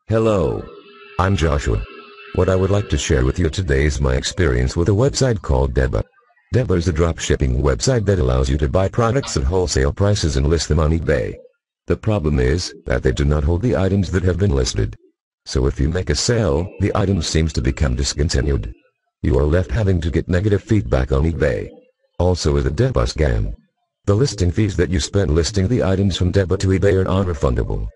Hello. I'm Joshua. What I would like to share with you today is my experience with a website called Deba. Deba is a dropshipping website that allows you to buy products at wholesale prices and list them on eBay. The problem is that they do not hold the items that have been listed. So if you make a sale, the item seems to become discontinued. You are left having to get negative feedback on eBay. Also is a Deba scam. The listing fees that you spent listing the items from Deba to eBay are non-refundable.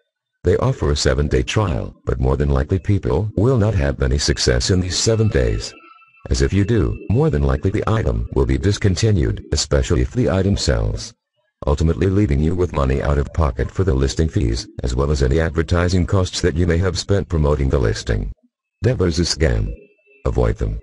They offer a 7-day trial, but more than likely people will not have any success in these 7 days. As if you do, more than likely the item will be discontinued, especially if the item sells, ultimately leaving you with money out of pocket for the listing fees, as well as any advertising costs that you may have spent promoting the listing. Deba is a scam. Avoid them.